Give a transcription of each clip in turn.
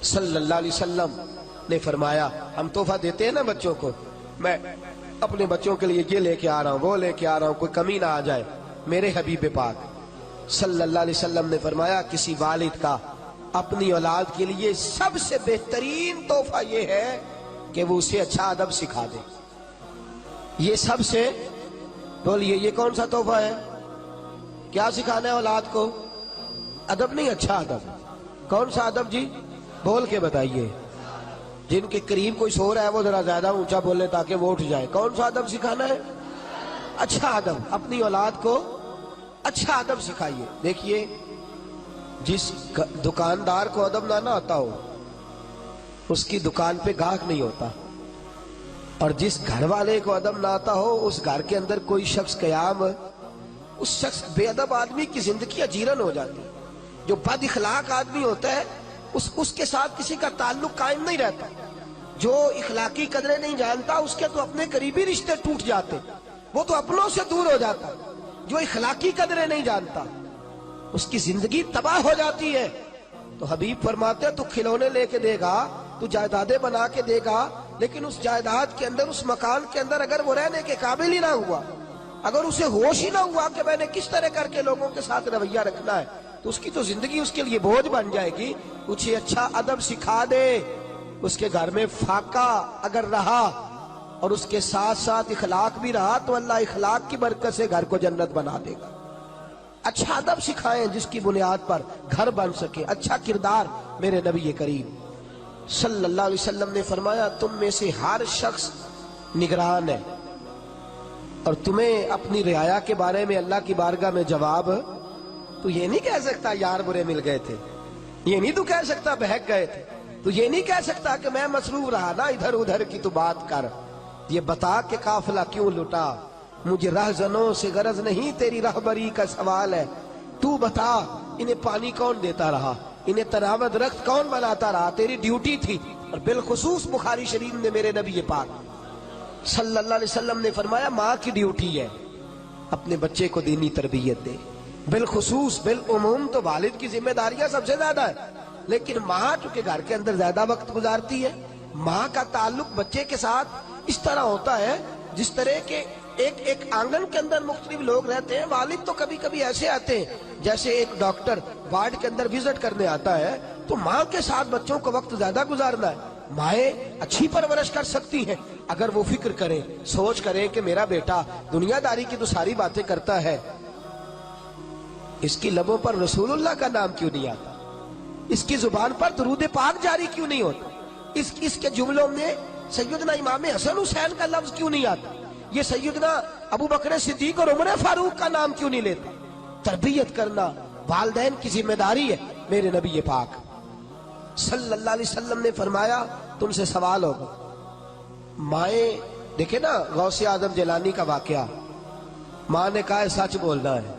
صلی اللہ علیہ وسلم نے فرمایا، ہم تحفہ دیتے ہیں نا بچوں کو، میں اپنے بچوں کے لیے یہ لے کے آ رہا ہوں، وہ لے کے آ رہا ہوں، کوئی کمی نہ آ جائے، میرے حبیب پاک صلی اللہ علیہ وسلم نے فرمایا کسی والد کا اپنی اولاد کے لیے سب سے بہترین تحفہ یہ ہے کہ وہ اسے اچھا ادب سکھا دے۔ یہ سب سے، بولیے یہ کون سا تحفہ ہے؟ کیا سکھانا ہے اولاد کو؟ ادب نہیں، اچھا ادب۔ کون سا ادب جی؟ بول کے بتائیے۔ جن کے قریب کوئی سو رہا ہے وہ ذرا زیادہ اونچا بولے تاکہ وہ اٹھ جائے۔ کون سا ادب سکھانا ہے؟ اچھا ادب۔ اپنی اولاد کو اچھا ادب سکھائیے۔ دیکھیے، جس دکاندار کو ادب نہ آتا ہو اس کی دکان پہ گاہک نہیں ہوتا، اور جس گھر والے کو ادب نہ آتا ہو اس گھر کے اندر کوئی شخص قیام، اس شخص بے ادب آدمی کی زندگی اجیرن ہو جاتی ہے۔ جو بد اخلاق آدمی ہوتا ہے اس کے ساتھ کسی کا تعلق قائم نہیں رہتا۔ جو اخلاقی قدریں نہیں جانتا اس کے تو اپنے قریبی رشتے ٹوٹ جاتے، وہ تو اپنوں سے دور ہو جاتا۔ جو اخلاقی قدریں نہیں جانتا اس کی زندگی تباہ ہو جاتی ہے۔ تو حبیب فرماتے تو کھلونے لے کے دے گا، تو جائیدادیں بنا کے دے گا، لیکن اس جائیداد کے اندر، اس مکان کے اندر اگر وہ رہنے کے قابل ہی نہ ہوا، اگر اسے ہوش ہی نہ ہوا کہ میں نے کس طرح کر کے لوگوں کے ساتھ رویہ رکھنا ہے، تو اس کی تو زندگی اس کے لیے بوجھ بن جائے گی۔ اسے اچھا ادب سکھا دے، اس کے گھر میں فاقہ اگر رہا اور اس کے ساتھ ساتھ اخلاق بھی رہا تو اللہ اخلاق کی برکت سے گھر کو جنت بنا دے گا۔ اچھا ادب سکھائیں جس کی بنیاد پر گھر بن سکے۔ اچھا کردار۔ میرے نبی کریم صلی اللہ علیہ وسلم نے فرمایا تم میں سے ہر شخص نگران ہے، اور تمہیں اپنی رعایا کے بارے میں اللہ کی بارگاہ میں جواب، تو یہ نہیں کہہ سکتا یار برے مل گئے تھے، یہ نہیں تو کہہ سکتا بہک گئے تھے، تو یہ نہیں کہہ سکتا کہ میں مصروف رہا نا ادھر ادھر کی تو بات کر، یہ بتا کہ قافلہ کیوں لٹا، مجھے رہزنوں سے غرض نہیں تیری رہبری کا سوال ہے، تو بتا انہیں پانی کون دیتا رہا، انہیں تناوت رخت کون بناتا رہا، تیری ڈیوٹی تھی۔ اور بالخصوص بخاری شریف میں میرے نبی پاک صلی اللہ علیہ وسلم نے فرمایا ماں کی ڈیوٹی ہے اپنے بچے کو دینی تربیت دے۔ بالخصوص، بالعموم تو والد کی ذمہ داریاں سب سے زیادہ ہے، لیکن ماں چونکہ گھر کے اندر زیادہ وقت گزارتی ہے، ماں کا تعلق بچے کے ساتھ اس طرح ہوتا ہے جس طرح کہ ایک آنگن کے اندر مختلف لوگ رہتے ہیں۔ والد تو کبھی کبھی ایسے آتے ہیں جیسے ایک ڈاکٹر وارڈ کے اندر وزٹ کرنے آتا ہے، تو ماں کے ساتھ بچوں کو وقت زیادہ گزارنا ہے۔ مائیں اچھی پرورش کر سکتی ہیں اگر وہ فکر کریں، سوچ کریں کہ میرا بیٹا دنیا داری کی تو ساری باتیں کرتا ہے، اس کی لبوں پر رسول اللہ کا نام کیوں نہیں آتا، اس کی زبان پر درود پاک جاری کیوں نہیں ہوتا، اس کے جملوں میں سیدنا امام حسن حسین کا لفظ کیوں نہیں آتا، یہ سیدنا ابو بکر صدیق اور عمر فاروق کا نام کیوں نہیں لیتا۔ تربیت کرنا والدین کی ذمہ داری ہے۔ میرے نبی پاک صلی اللہ علیہ وسلم نے فرمایا تم سے سوال ہوگا، مائیں دیکھیں نا غوث اعظم جیلانی کا واقعہ، ماں نے کہا ہے سچ بولنا ہے،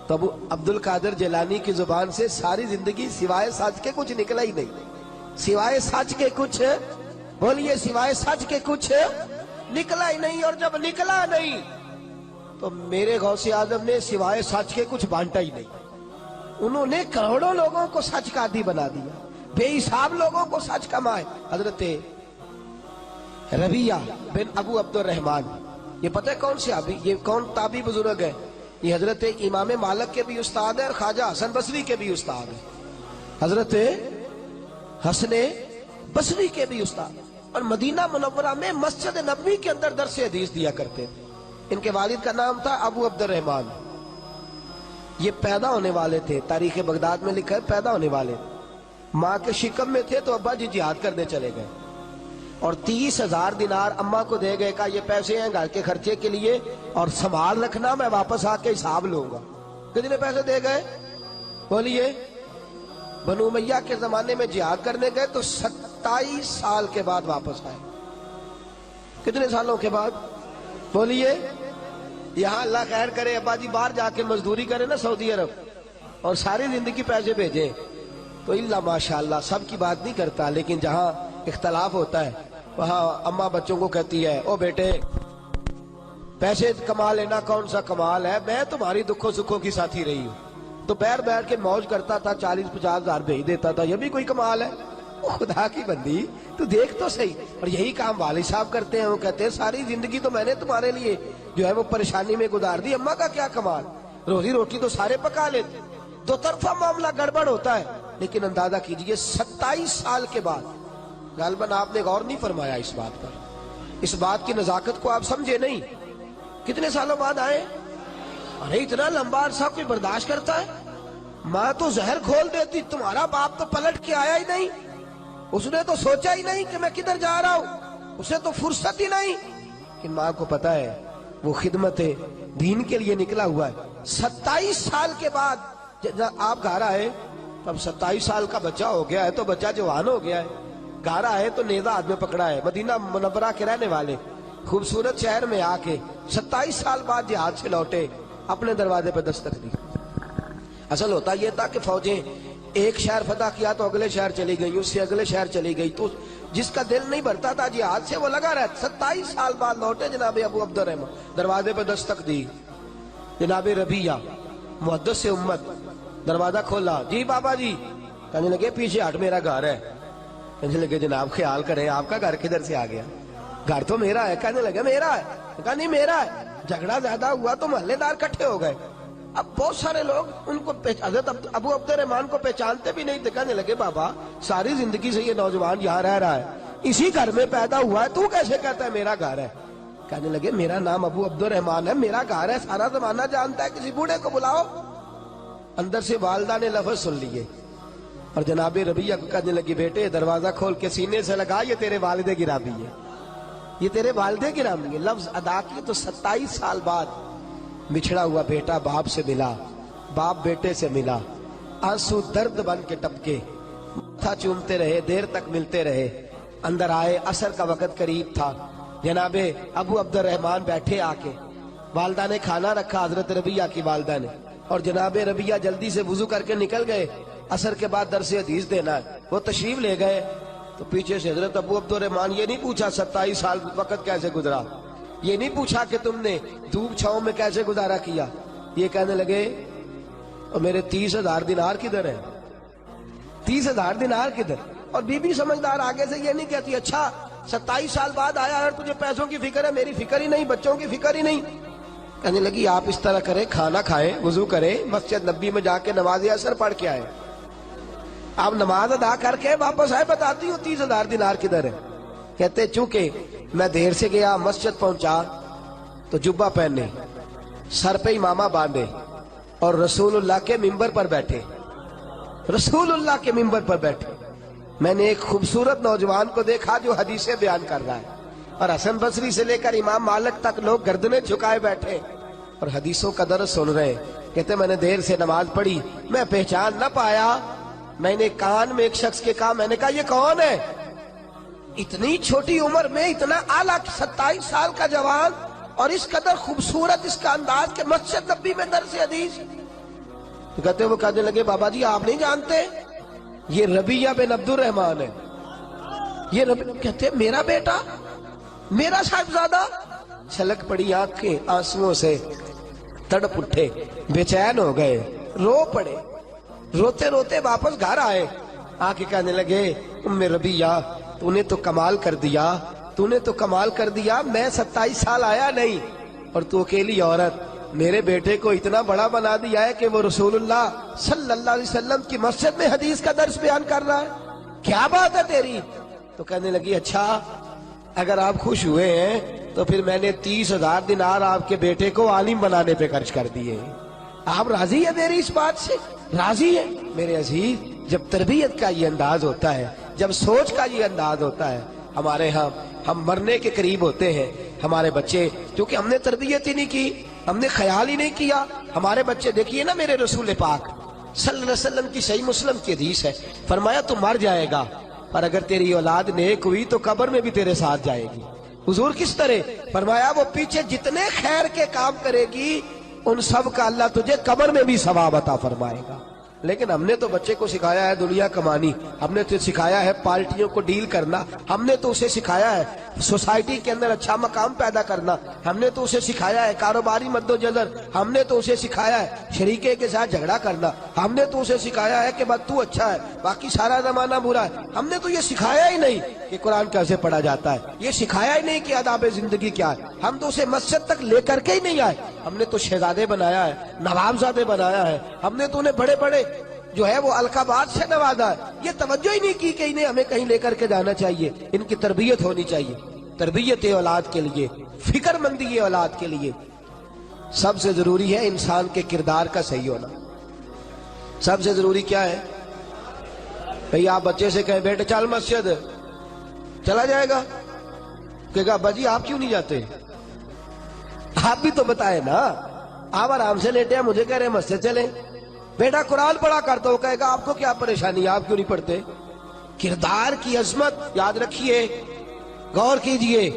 تو ابو عبد القادر جیلانی کی زبان سے ساری زندگی سوائے سچ کے کچھ نکلا ہی نہیں، سوائے سچ کے کچھ، بولیے سوائے سچ کے کچھ نکلا ہی نہیں، اور جب نکلا نہیں تو میرے غوث اعظم نے سوائے سچ کے کچھ بانٹا ہی نہیں، انہوں نے کروڑوں لوگوں کو سچ کا عادی بنا دیا، بے حساب لوگوں کو سچ کمائے۔ حضرت ربیہ بن ابو عبد الرحمن، یہ پتہ ہے کون صحابی، یہ کون تابعی بزرگ ہے، یہ حضرت امام مالک کے بھی استاد ہے اور خواجہ حسن بصری کے بھی استاد ہے، حضرت حسن بصری کے بھی استاد، اور مدینہ منورہ میں مسجد نبوی کے اندر درس حدیث دیا کرتے تھے۔ ان کے والد کا نام تھا ابو عبد الرحمن، یہ پیدا ہونے والے تھے، تاریخ بغداد میں لکھا ہے پیدا ہونے والے، ماں کے شکم میں تھے تو ابا جی جہاد کرنے چلے گئے، اور 30,000 دینار اماں کو دے گئے، کہا یہ پیسے ہیں گھر کے خرچے کے لیے اور سنبھال رکھنا، میں واپس آ کے حساب لوں گا۔ کتنے پیسے دے گئے؟ بولیے، بنو امیہ کے زمانے میں جہاد کرنے گئے تو 27 سال کے بعد واپس آئے۔ کتنے سالوں کے بعد؟ بولیے، یہاں اللہ خیر کرے ابا جی باہر جا کے مزدوری کرے نا سعودی عرب اور ساری زندگی پیسے بھیجے تو اللہ ماشاءاللہ سب کی بات نہیں کرتا، لیکن جہاں اختلاف ہوتا ہے وہاں اماں بچوں کو کہتی ہے او بیٹے پیسے کما لینا کون سا کمال ہے، میں تمہاری دکھوں سکھوں کی ساتھی رہی ہوں، تو پیر بیٹھ کے موج کرتا تھا، 40-50 ہزار بھیج دیتا تھا، یہ بھی کوئی کمال ہے؟ خدا کی بندی تو دیکھ تو صحیح. اور یہی کام والد صاحب کرتے ہیں. وہ کہتے ہیں ساری زندگی تو میں نے تمہارے لیے جو ہے وہ پریشانی میں گزار دی, اماں کا کیا کمال, روزی روٹی تو سارے پکا لیتے. دو طرفہ معاملہ گڑبڑ ہوتا ہے. لیکن اندازہ کیجئے 27 سال کے بعد, غالباً آپ نے غور نہیں فرمایا اس بات پر, اس بات کی نزاکت کو آپ سمجھے نہیں. کتنے سالوں بعد آئے؟ ارے اتنا لمبا عرصہ کوئی برداشت کرتا ہے؟ ماں تو زہر کھول دیتی, تمہارا باپ تو پلٹ کے آیا ہی نہیں, اس نے تو سوچا ہی نہیں کہ میں کدھر جا رہا ہوں, اسے تو فرصت ہی نہیں. لیکن ماں کو پتا ہے وہ خدمت دین کے لیے نکلا ہوا ہے. 27 سال کے بعد جب آپ گھر آئے, اب 27 سال کا بچہ ہو گیا ہے تو بچہ جوان ہو گیا ہے. گھر آئے تو نیزہ ہاتھ میں پکڑا ہے, مدینہ منورہ کے رہنے والے, خوبصورت شہر میں آ کے 27 سال بعد جہاد سے لوٹے, اپنے دروازے پہ دستک دی. اصل ہوتا یہ تھا کہ فوجیں ایک شہر فتح کیا تو اگلے شہر چلی گئی, اس سے اگلے شہر چلی گئی, تو جس کا دل نہیں بھرتا تھا جہاد سے وہ لگا رہتا. 27 سال بعد لوٹے جناب ابو عبد الرحمن, دروازے پہ دستک دی. جناب ربیہ محدث امت دروازہ کھولا, جی بابا جی. کہنے لگے پیچھے ہٹ, میرا گھر ہے. کہنے لگے جناب خیال کریں آپ کا گھر کدھر سے آ گیا, گھر تو میرا ہے. کہنے لگے میرا ہے. کہا نہیں میرا ہے. جھگڑا زیادہ ہوا تو محلے دار کٹھے ہو گئے. اب بہت سارے لوگ ان کو حضرت ابو عبد الرحمن کو پہچانتے بھی نہیں تھے. کہنے لگے بابا ساری زندگی سے یہ نوجوان یہاں رہ رہا ہے, اسی گھر میں پیدا ہوا ہے, تو کیسے کہتا ہے میرا گھر ہے؟ کہنے لگے میرا نام ابو عبد الرحمن ہے, میرا گھر ہے, سارا زمانہ جانتا ہے, کسی بوڑھے کو بلاؤ. اندر سے والدہ نے لفظ سن لیے اور جناب ربیہ کو کہنے لگی بیٹے دروازہ کھول کے سینے سے لگا, یہ تیرے والد گرامی ہے, یہ تیرے والد گرامی ہے. لفظ ادا کی تو 27 سال بعد بچھڑا ہوا بیٹا باپ سے ملا, باپ بیٹے سے ملا, آنسو درد بن کے ٹپکے, ماتھا چومتے رہے, دیر تک ملتے رہے. اندر آئے, عصر کا وقت قریب تھا. جناب ابو عبد الرحمن بیٹھے آ کے, والدہ نے کھانا رکھا, حضرت ربیہ کی والدہ نے, اور جناب ربیہ جلدی سے وضو کر کے نکل گئے, عصر کے بعد درس حدیث دینا ہے. وہ تشریف لے گئے تو پیچھے سے حضرت ابو عبد الرحمن یہ نہیں پوچھا 27 سال وقت کیسے گزرا, یہ نہیں پوچھا کہ تم نے دھوپ چھاؤں میں کیسے گزارا کیا. یہ کہنے لگے اور میرے 30,000 دینار کدھر ہیں, 30,000 دینار کدھر؟ اور بی بی سمجھدار آگے سے یہ نہیں کہتی اچھا 27 سال بعد آیا اور تجھے پیسوں کی فکر ہے, میری فکر ہی نہیں, بچوں کی فکر ہی نہیں. کہنے لگی آپ اس طرح کریں, کھانا کھائیں, وضو کریں, مسجد نبی میں جا کے نماز عصر پڑھ کے آئے, آپ نماز ادا کر کے واپس آئے, بتاتی ہوں 30,000 دینار کدھر ہے. کہتے چونکہ میں دیر سے گیا, مسجد پہنچا تو جبہ پہنے, سر پہ امامہ باندھے اور رسول اللہ کے ممبر پر بیٹھے, رسول اللہ کے ممبر پر بیٹھے. میں نے ایک خوبصورت نوجوان کو دیکھا جو حدیثیں بیان کر رہا ہے, اور حسن بصری سے لے کر امام مالک تک لوگ گردنیں جھکائے بیٹھے اور حدیثوں کا درس سن رہے. کہتے میں نے دیر سے نماز پڑھی, میں پہچان نہ پایا, میں نے کان میں ایک شخص کے کہا, میں نے کہا یہ کون ہے؟ اتنی چھوٹی عمر میں اتنا اعلیٰ 27 سال کا جوان اور اس قدر خوبصورت اس کا انداز کہ مسجد نبی میں درس حدیث. تو کہتے وہ کہنے لگے بابا جی آپ نہیں جانتے یہ ربیہ بن عبد الرحمن ہے, یہ کہتے میرا بیٹا, میرا صاحبزادہ. چھلک پڑی آنکھیں آنسوؤں سے, تڑپ اٹھے, بے چین ہو گئے, رو پڑے, روتے روتے واپس گھر آئے. آ کے کہنے لگے ام ربیہ تو نے تو کمال کر دیا, تو نے تو کمال کر دیا, میں 27 سال آیا نہیں اور تو اکیلی عورت میرے بیٹے کو اتنا بڑا بنا دیا ہے کہ وہ رسول اللہ صلی اللہ علیہ وسلم کی مسجد میں حدیث کا درس بیان کر رہا ہے, کیا بات ہے تیری. تو کہنے لگی اچھا اگر آپ خوش ہوئے ہیں تو پھر میں نے 30,000 دینار آپ کے بیٹے کو عالم بنانے پہ خرچ کر دیے. آپ راضی ہیں میری اس بات سے؟ راضی ہیں میرے عزیز. جب تربیت کا یہ انداز ہوتا ہے, جب سوچ کا یہ انداز ہوتا ہے, ہمارے ہاں ہم مرنے کے قریب ہوتے ہیں, ہمارے بچے کیونکہ ہم نے تربیت ہی نہیں کی, ہم نے خیال ہی نہیں کیا. ہمارے بچے دیکھیے نا, میرے رسول پاک صلی اللہ علیہ وسلم کی صحیح مسلم کی حدیث ہے, فرمایا تو مر جائے گا پر اگر تیری اولاد نیک ہوئی تو قبر میں بھی تیرے ساتھ جائے گی. حضور کس طرح فرمایا, وہ پیچھے جتنے خیر کے کام کرے گی ان سب کا اللہ تجھے قبر میں بھی ثواب عطا فرمائے گا. لیکن ہم نے تو بچے کو سکھایا ہے دنیا کمانی، ہم نے تو سکھایا ہے پارٹیوں کو ڈیل کرنا، ہم نے تو اسے سکھایا ہے سوسائٹی کے اندر اچھا مقام پیدا کرنا، ہم نے تو اسے سکھایا ہے کاروباری مد و نظر، ہم نے تو اسے سکھایا ہے شریکے کے ساتھ جھگڑا کرنا، ہم نے تو اسے سکھایا ہے کہ بس تو اچھا ہے باقی سارا زمانہ برا ہے۔ ہم نے تو یہ سکھایا ہی نہیں کہ قرآن کیسے پڑھا جاتا ہے، یہ سکھایا ہی نہیں کہ آداب زندگی کیا ہے، ہم تو اسے مسجد تک لے کر کے ہی نہیں آئے۔ ہم نے تو شہزادے بنایا ہے، نوابزادے بنایا ہے، ہم نے تو انہیں بڑے بڑے جو ہے وہ القابات سے نوازا ہے، یہ توجہ ہی نہیں کی کہ انہیں ہمیں کہیں لے کر کے جانا چاہیے، ان کی تربیت ہونی چاہیے۔ تربیت اولاد کے لیے، فکر مندی اولاد کے لیے سب سے ضروری ہے انسان کے کردار کا صحیح ہونا۔ سب سے ضروری کیا ہے بھئی؟ آپ بچے سے کہیں بیٹے چل مسجد، چلا جائے گا؟ کہے گا ابا جی آپ کیوں نہیں جاتے؟ آپ بھی تو بتائے نا، آپ آرام سے لیٹے ہیں مجھے کہہ رہے ہیں مسجد چلیں۔ بیٹا قرآن پڑھا کرتا ہو، کہے گا آپ کو کیا پریشانی ہے، آپ کیوں نہیں پڑھتے؟ کردار کی عظمت یاد رکھیے، غور کیجئے،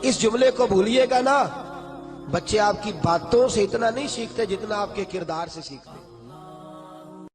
اس جملے کو بھولیے گا نا، بچے آپ کی باتوں سے اتنا نہیں سیکھتے جتنا آپ کے کردار سے سیکھتے۔